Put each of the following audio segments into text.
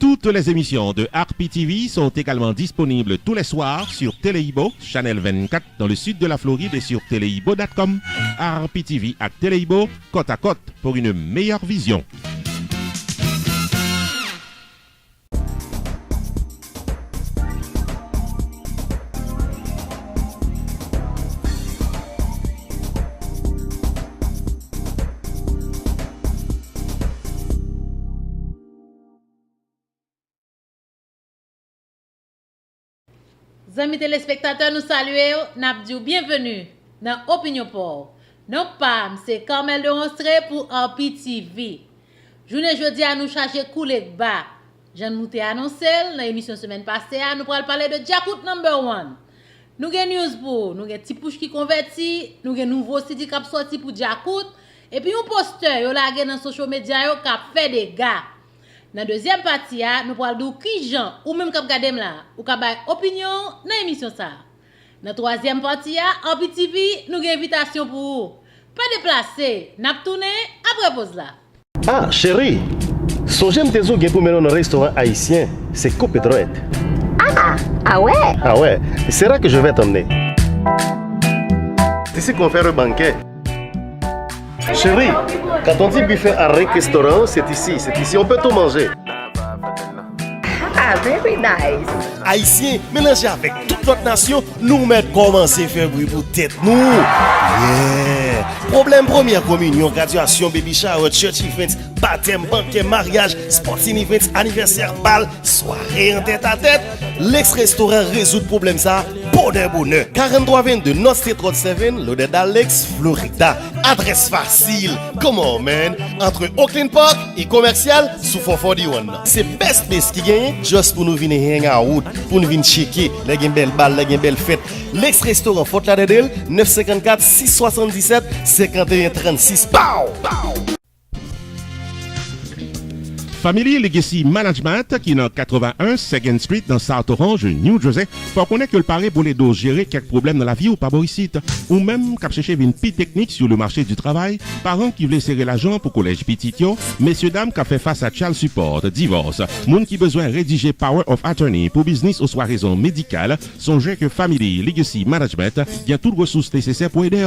Toutes les émissions de Harpy TV sont également disponibles tous les soirs sur Téléibo, Channel 24 dans le sud de la Floride et sur téléibo.com. Harpy TV à Téléibo, côte à côte pour une meilleure vision. Amis téléspectateurs, nous saluons, nous disons bienvenue dans Opinion Port. Non pas, c'est Carmel de Onstré pour Harpy TV. Journée jeudi à nous chercher couler bas. Jean Mouté annoncé dans l'émission semaine passée, nous allons parler de Djakout number 1. Nous avons news pour, nous avons petit push qui converti, nous avons nouveau CD qui sorti pour Djakout et puis un poster yo lagé dans social media yo qui fait des gars. Dans la deuxième partie, nous allons dire qui gens ou même qui regardent là, ou qui ont opinion dans l'émission ça. Dans la troisième partie, Harpy TV, nous avons une invitation pour vous. Pas déplacer, nous allons tourner après pause là. Ah, chérie, songez me tezo gen pour mener dans un restaurant haïtien, c'est Copedroit. Ah ouais? Ah ouais, c'est là que je vais t'emmener. C'est ici qu'on fait le banquet. Chérie, quand on dit buffet à restaurant, c'est ici, on peut tout manger. Ah, very nice. Haïtien, mélangé avec toute notre nation, nous mettre commencer à faire bruit pour tête nous. Yeah! Problème première communion, graduation, baby shower, church events, baptême, banquet, mariage, sporting events, anniversaire, bal, soirée en tête à tête. L'ex-restaurant résout le problème ça, bonheur. 4322 North State Road 7, l'odeur d'Alex, Florida. Adresse facile, come on man, entre Oakland Park et commercial sous 441. C'est best place qui gagne, juste pour nous venir hang out, pour nous venir checker, les belles balles, les belles fêtes. L'ex-restaurant Fort Lauderdale, 954 677 5136. Pow! Family Legacy Management qui est dans 81 2nd Street dans South Orange, New Jersey. Faut connaître que le pari pour les dos gérer quelques problèmes dans la vie ou pas boricite. Ou même cap chercher une petite technique sur le marché du travail. Parents qui voulaient serrer l'argent pour collège petit yo. Messieurs dames qui fait face à child support, divorce. Moun qui besoin rédiger power of attorney pour business ou soit raison médicale. Songez que Family Legacy Management vient toutes ressources nécessaires pour aider.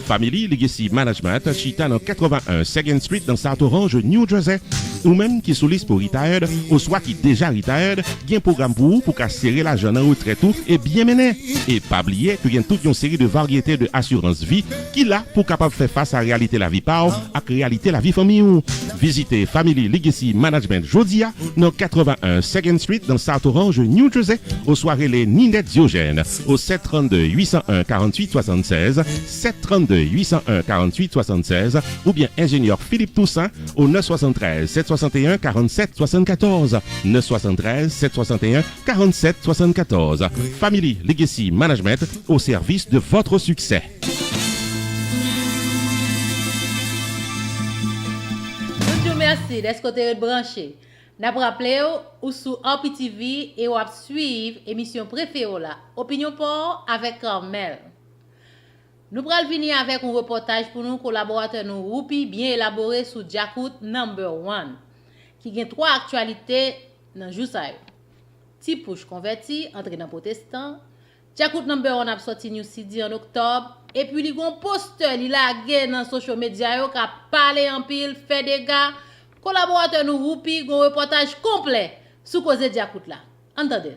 Family Legacy Management chita dans 81 2nd Street dans South Orange, New Jersey. Ou même qui sous liste pour retired, ou soit qui déjà retired, il y a un programme pour vous pour serrer l'argent en retraite tout et bien mener. Et pas oublier qu'il y a toute une série de variétés de assurance vie qui là pour capable faire face à la réalité la vie par à la réalité la vie famille. Visitez Family Legacy Management Jodia dans 81 2nd Street dans South Orange, New Jersey, aux soirées les Ninette Diogène au 732 801 48 76, 732 801 48 76 ou bien ingénieur Philippe Toussaint au 973 761 47 74, 973 761 47 74. Family Legacy Management au service de votre succès. Nous vous merci d'être côté branché. N'a rappelé ou sur Harpy TV et ou suivre émission préférée là, Opinion Port avec Carmel. Nous allons venir avec un reportage pour nos collaborateurs nous Roupi bien élaboré sur Djakout number 1 qui a 3 actualités dans jour ça. Ti push converti entré dans protestant. Djakout number 1 a sorti new CD en octobre et puis il y a un poster il a dans social media yo qui a parlé en pile fait des gars. Collaborateur nous Roupi un reportage complet sur cause Djakout là. Entendez.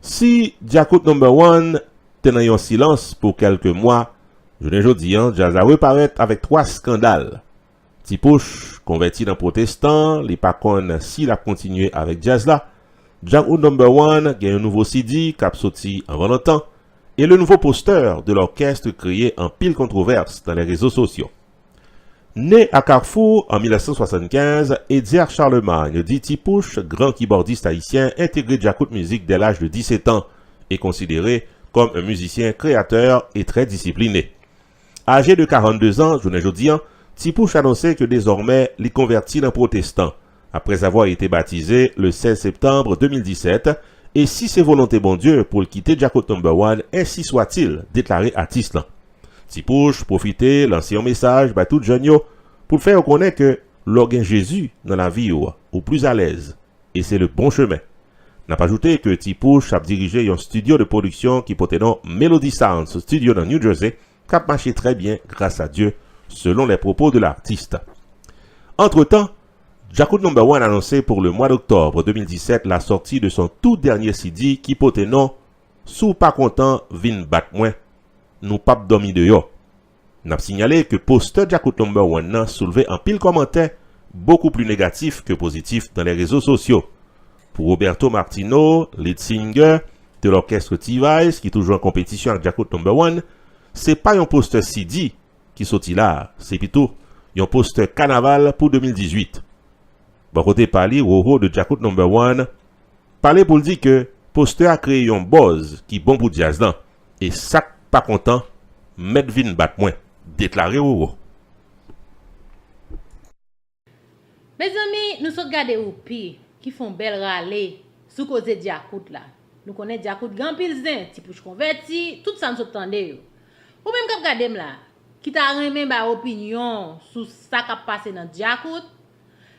Si Djakout number 1 tenait en silence pour quelques mois, je ne dis pas, Jazz a reparaît avec 3 scandales. Tipouche, converti dans protestant, les pacons s'il a continué avec Jazz là. Djakout number 1 a un nouveau CD qui a sorti avant longtemps et le nouveau poster de l'orchestre créé en pile controverse dans les réseaux sociaux. Né à Carrefour en 1975, Edgar Charlemagne dit Tipouche, grand keyboardiste haïtien, intégré Djakout Music dès l'âge de 17 ans et considéré comme un musicien créateur et très discipliné. Âgé de 42 ans, je ne dis pas, Tipouche annonçait que désormais, il convertit dans protestant, après avoir été baptisé le 16 septembre 2017, et si c'est volonté bon Dieu pour le quitter Djakout number 1, ainsi soit-il, déclaré artiste. Tipouche profiter, lancer un message à tout jeune pour faire reconnaître que l'organe Jésus dans la vie ou plus à l'aise et c'est le bon chemin. N'a pas ajouté que Tipouche a dirigé un studio de production qui portait nom Melody Sounds Studio dans New Jersey, qui a marché très bien grâce à Dieu, selon les propos de l'artiste. Entre-temps, Djakout No. 1 a annoncé pour le mois d'octobre 2017 la sortie de son tout dernier CD qui portait nom Sou pas content, vin bat moins, nous pas dormi de yo. N'a signalé que poster Djakout No. 1 a soulevé un pile commentaire beaucoup plus négatif que positif dans les réseaux sociaux. Pour Roberto Martino, lead singer de l'orchestre T-Vice, qui est toujours en compétition avec Djakout No. 1, c'est pas un poster CD qui sorti là, c'est plutôt un poster carnaval pour 2018. Bon côté parler Roho de Djakout No. 1, parler pour dire que poster a créé un buzz qui bon pour jazz là, et ça pas content, mettre vin bat moins, déclaré Roho. Mes amis, nous sommes gardés au pied qui font belle râler sous cause de Djakout là. Nous connaissons Djakout grand pile zin, Tipouche converti, tout ça nous entendez. Ou même quand regardez là, qui t'a remis ma opinion sur ça qui a passé dans Djakout.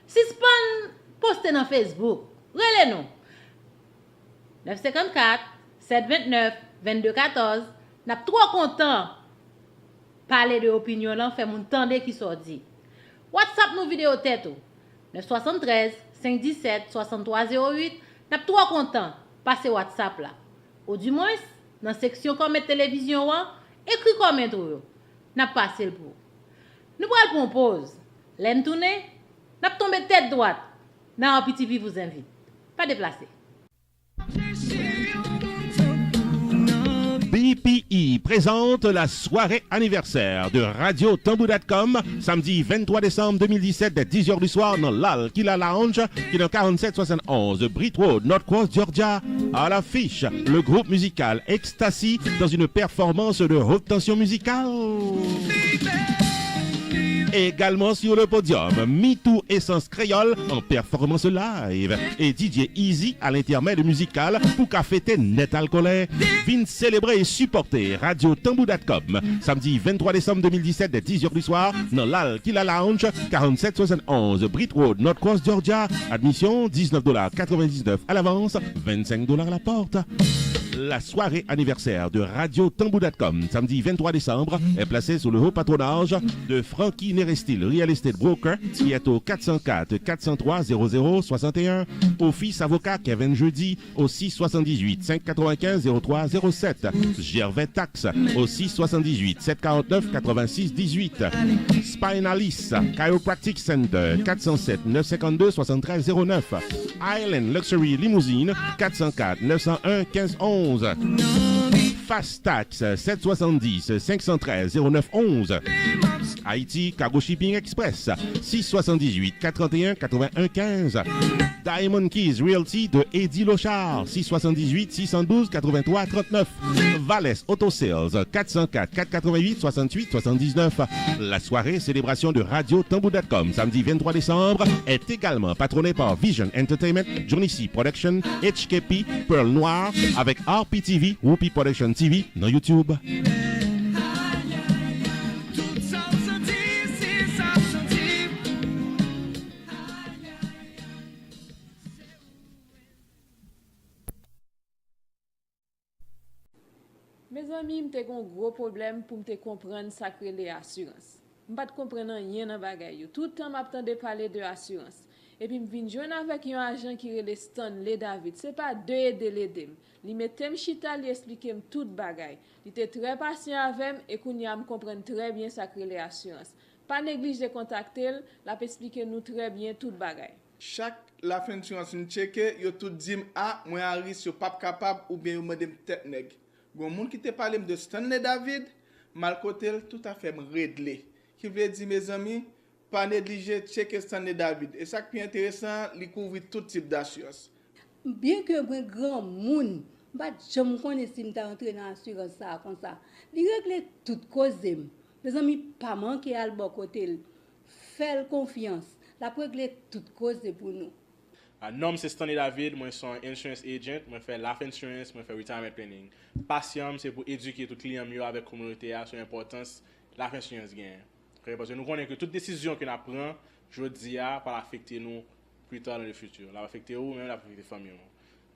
Si span poste dans Facebook, relez nous. 954 729 2214, n'a trop content parler de opinion là, fait mon tande qui sorti. WhatsApp nous vidéo tête 973 517 6308, n'a trop content passer WhatsApp là. Ou du moins dans section comme télévision écrit comment n'a passé le pour. Nous prenons pause. L'aime tourner, n'a tombé tête droite. Dans un petit vous invite. Pas déplacer. BPI présente la soirée anniversaire de Radio Tambou.com samedi 23 décembre 2017 dès 10h du soir dans l'Al-Kila Lounge qui est dans 4771 Britt Road, North Cross, Georgia. À l'affiche, le groupe musical Ecstasy dans une performance de haute tension musicale. Également sur le podium, MeToo Essence Créole en performance live et DJ Easy à l'intermède musical pour qu'a fêter net alcoolé. Vin célébrer et supporter Radio Tambou.com samedi 23 décembre 2017 dès 10h du soir dans l'Al-Kila Lounge 4771 Britt Road, North Cross, Georgia. Admission $19,99 à l'avance, $25 à la porte. La soirée anniversaire de Radio Tambou.com samedi 23 décembre est placée sous le haut patronage de Frankie Nerestil Real Estate Broker qui est au 404 403 0061. Office avocat Kevin Jeudi au 678 595 03 07. Gervais Tax au 678 749 86 18. Spinalis Chiropractic Center 407 952 73 09. Island Luxury Limousine 404 901 1511. Fastax 770 513 0911. Haïti Cargo Shipping Express 678 431 81 15. Diamond Keys Realty de Eddie Lochard 678 612 83 39. Valès Auto Sales 404 488 68 79. La soirée célébration de Radio Tambou.com samedi 23 décembre est également patronnée par Vision Entertainment, Johnny C Production, HKP, Pearl Noir avec RPTV, Whoopi Production TV dans YouTube. Mes amis, m'te gon gros problème pour m'te comprendre ça que les assurances. M'pas de comprendre rien dans bagay yo. Tout le temps m'attendais parler de assurance. Et puis m'vin joindre avec un agent qui relè Stanley David. C'est pas de l'aider. Li mettem chita li expliquer tout bagay. Li était très patient avec et kounya me comprendre très bien ça que les assurances. Pas négliger de contacter, la peut expliquer nous très bien tout bagay. Chaque la fin assurance nous checker, yo tout dim a moi à risque yo pas capable ou bien yo mandem tête nèg. Gon moun qui te parle de Stanley David, mal côté tout à fait réglé. Qui veut dire mes amis, pas négliger checker Stanley David. Et ça qui est intéressant, il couvre tout type d'assurance. Bien que un grand monde, je me connais si je rentré dans l'assurance ça comme ça. Il règle toute cause. Mes amis, pas manquer à le bon côté. Faire confiance. La régler toute cause pour nous. Nom c'est Stanley David, moi suis un insurance agent, moi fais life insurance, moi fais retirement planning. Passion c'est pour éduquer tout client mieux avec communauté sur l'importance life insurance gain. Parce que nous connaissons que toute décision que nous prenons, je dis pas affecter nous plus tard dans le futur. La va affecter ou même la va affecter famille.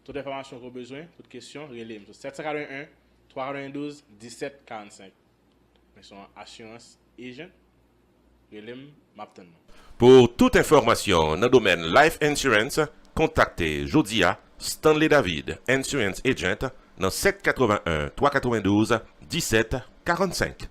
Toute information qu'on a besoin, toute question, relève. 741 392 17 45. Mais son assurance agent, relève m'attend. Pour toute information dans le domaine Life Insurance, contactez Jodia Stanley David, Insurance Agent, dans 781 392 17 45.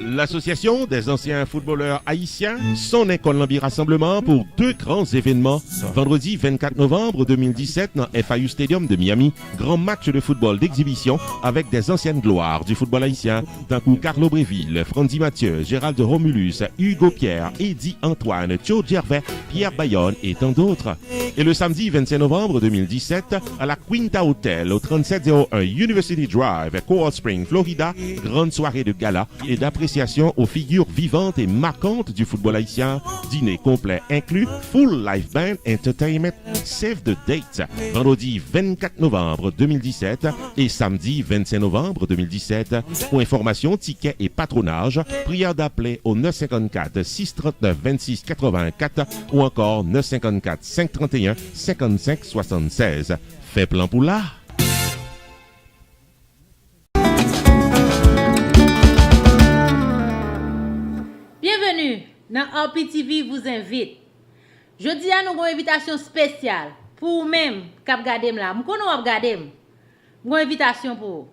L'Association des anciens footballeurs haïtiens son école rassemblement pour deux grands événements. Vendredi 24 novembre 2017 dans FIU Stadium de Miami, grand match de football d'exhibition avec des anciennes gloires du football haïtien, d'un coup Carlo Bréville, Frandy Mathieu, Gérald Romulus, Hugo Pierre, Eddie Antoine, Joe Gervais, Pierre Bayonne et tant d'autres. Et le samedi 25 novembre 2017 à la Quinta Hotel au 3701 University Drive, Coral Springs, Florida, grande soirée de gala et d'appréciation aux figures vivantes et marquantes du football haïtien. Dîner complet inclus, full live band entertainment, save the date. Vendredi 24 novembre 2017 et samedi 25 novembre 2017. Pour information, tickets et patronage, prière d'appeler au 954 639 26 84 ou encore 954 531 55 76. Fait plan pour là. Bienvenue dans RPTV vous invite. Jeudi à nous avons une invitation spéciale pour vous-même qui regardez là. Nous connaissons regarder. Une invitation pour vous.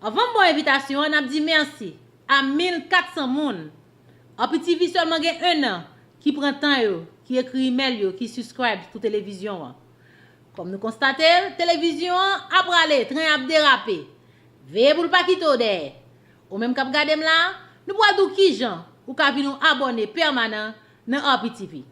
Avant mon invitation, on a dit merci à 1400 personnes. RPTV seulement gagne 1 an qui prend temps qui écrit email qui subscribe sur télévision. Comme nous constatons, télévision a bralé, train a dérapé. Veillez pour pas quitter derrière. Ou même qui regardez là, nous pouvons dire qui gens ou ka vi nou abonner permanent dans RPTV.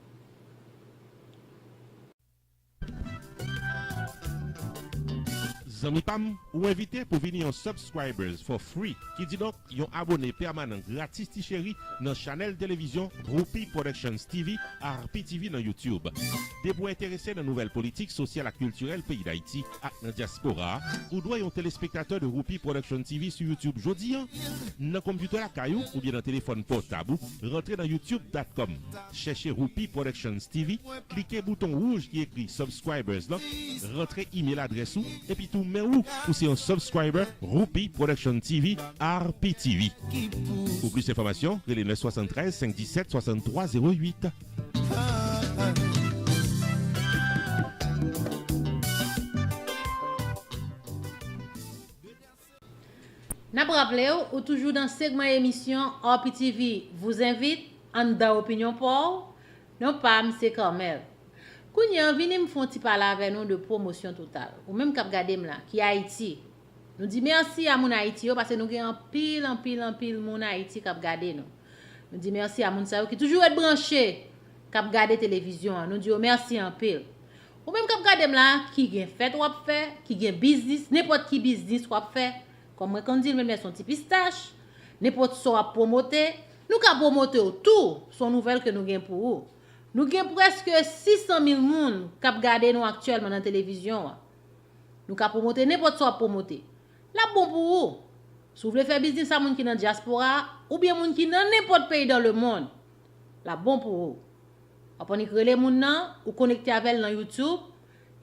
Zami Pam, ou invité pour venir en subscribers for free, qui dit donc yon abonné permanent gratis ti chéri dans channel télévision Roupi Productions TV, RPTV dans YouTube. Des pour intéressés dans nouvelles politiques sociales et culturelles pays d'Haïti et dans diaspora, ou doit yon téléspectateur de Roupi Productions TV sur YouTube jodi dans computer la caillou ou bien dans téléphone portable, rentrez dans youtube.com, cherchez Roupi Productions TV, cliquez bouton rouge qui écrit subscribers là, rentrez email adresse ou et puis tout mais où pour c'est un subscriber Roupi Production TV RPTV. Pour plus d'informations, relais 973 517 63 08. N'a pas rappelé ou toujours dans segment émission RPTV vous invite en dans opinion pour non pas c'est Carmel. Kounya vini me font ti parler avec nous de promotion totale ou même k'ap gade là qui Haïti. Nous dit merci à mon Haïti parce que nous gen en pile mon Haïti k'ap gade nous. Nous dit merci à moun sa qui toujours être branché k'ap gade télévision. Nous dit merci en pile. Ou même k'ap gade là qui gen fête ou fait, qui gen business, n'importe qui business ou fait comme moi quand dit même son petit pistache, n'importe so à promoter, nous ka promoter tout son nouvelle que nous gen pour vous. Nous avons presque 600 000 personnes qui regardent nous actuellement dans la télévision. Nous avons promoté n'importe quoi promoter. La bon pour vous. Si vous voulez faire business à moun qui dans la diaspora ou bien moun qui dans n'importe pays dans le monde, la bon pour vous. Après nous créer les moun nan ou connecter avec dans YouTube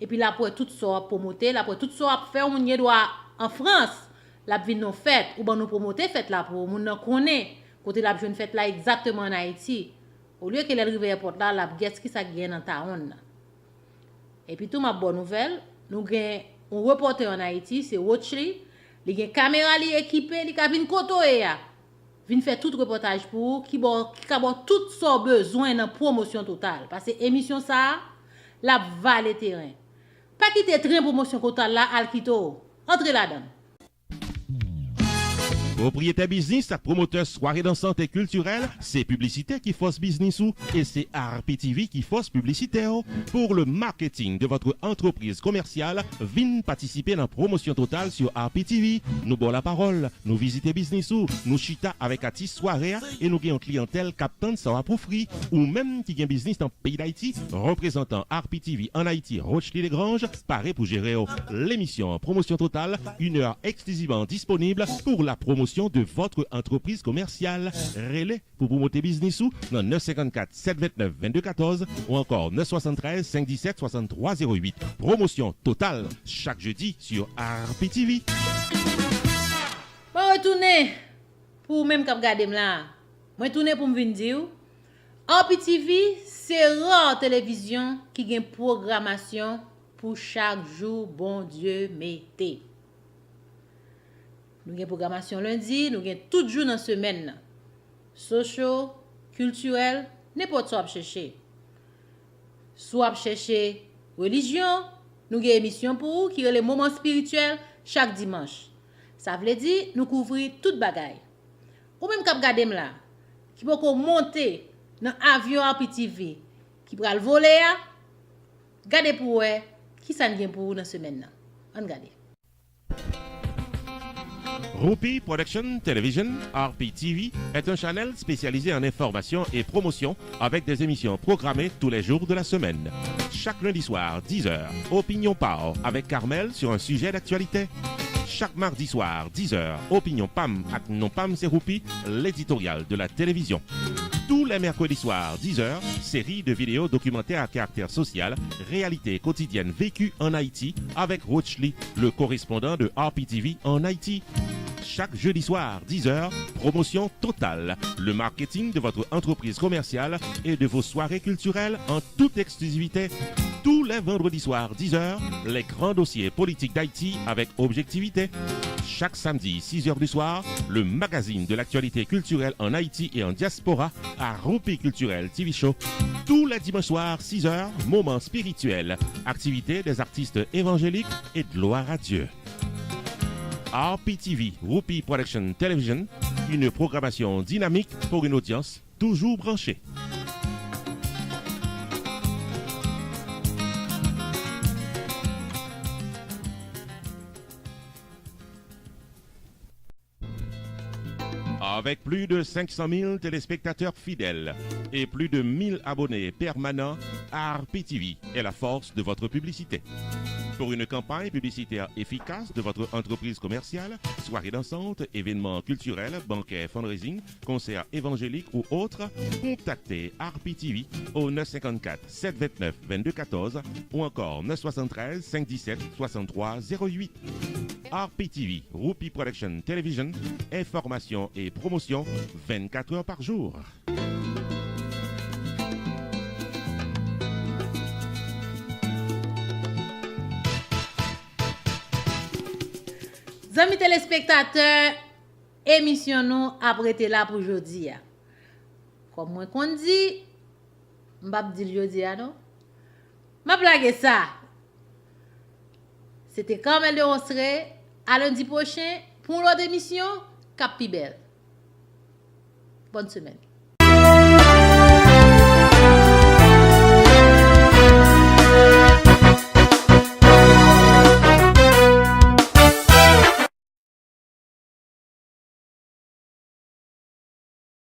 et puis là pour tout ça promoter, là pour tout ça faire moun y doit en France, la vinn non fête ou ben nous promoter fête là pour moun nan connaît côté la jeune fête là exactement en Haïti. Au lieu qu'elle arrive à l'aéroport là, la guest qui ça gagne dans ta onde. Et puis tout ma bonne nouvelle, nous avons un reporter en Haïti, c'est Watchley, il a une caméra li équipée, il a vinn koto ya. Vinn faire tout reportage pour qui a tout son besoin dans promotion totale parce que émission ça la vale terrain. Pas quitter train promotion totale là al kito. Entrez là-dedans. Propriétaire business, promoteur soirée dansante et culturelle, c'est publicité qui force business ou et c'est RPTV qui force publicité. Pour le marketing de votre entreprise commerciale, venez participer dans la promotion totale sur RPTV. Nous bon la parole, nous visiter business ou, nous chita avec Atis soirée et nous gagnons clientèle captant ça va pour free ou même qui gagne business dans le pays d'Haïti, représentant RPTV en Haïti, Rochely-les-Granges, paraît pour gérer l'émission promotion totale, 1 heure exclusivement disponible pour la promotion promotion de votre entreprise commerciale. Relais pour promouvoir business ou dans 954 729 2214 ou encore 973 517 6308. Promotion totale chaque jeudi sur RPTV. Bon, retourner pour même cap garder là. Moi retourner pour me venir dire RPTV c'est rare télévision qui gagne programmation pour chaque jour bon Dieu mettez. Nous avons programmation lundi, nous avons tout jour dans la semaine. Social, culturel, n'importe quoi chercher. Soit chercher religion, nous avons émission pour vous qui est le moment spirituel chaque dimanche. Ça veut dire nous couvrir toute bagaille. Ou même cap garder là, qui peut monter dans avion RPTV qui pral voler, gardez pour vous qui ça vient pour vous dans semaine là. On regarde. Rupi Production Television, RPTV, est un channel spécialisé en information et promotion avec des émissions programmées tous les jours de la semaine. Chaque lundi soir, 10h, Opinion Power avec Carmel sur un sujet d'actualité. Chaque mardi soir, 10h, Opinion Pam avec Non Pam c'est Rupi, l'éditorial de la télévision. Tous les mercredis soirs, 10h, série de vidéos documentaires à caractère social, réalité quotidienne vécue en Haïti avec Roach Lee, le correspondant de RPTV en Haïti. Chaque jeudi soir, 10h, promotion totale, le marketing de votre entreprise commerciale et de vos soirées culturelles en toute exclusivité. Tous les vendredis soirs, 10h, les grands dossiers politiques d'Haïti avec objectivité. Chaque samedi, 6h du soir, le magazine de l'actualité culturelle en Haïti et en diaspora à Rupi Culturel TV Show. Tous les dimanches soirs, 6h, moments spirituels, activités des artistes évangéliques et de gloire à Dieu. RPTV, Rupi Production Television, une programmation dynamique pour une audience toujours branchée. Avec plus de 500 000 téléspectateurs fidèles et plus de 1000 abonnés permanents, RPTV est la force de votre publicité. Pour une campagne publicitaire efficace de votre entreprise commerciale, soirée dansante, événements culturels, banquets, fundraising, concerts évangéliques ou autres, contactez RPTV au 954 729 2214 ou encore 973 517 6308. RPTV, Rupi Production Television, information et promotion 24 heures par jour. Amis téléspectateurs, émission nous après là pour aujourd'hui. Comme moi qu'on dit, m'bap dit aujourd'hui non. M'a blague ça. C'était Carmel de Onsre à lundi prochain pour l'autre émission Cap Pi Belle. Bonne semaine.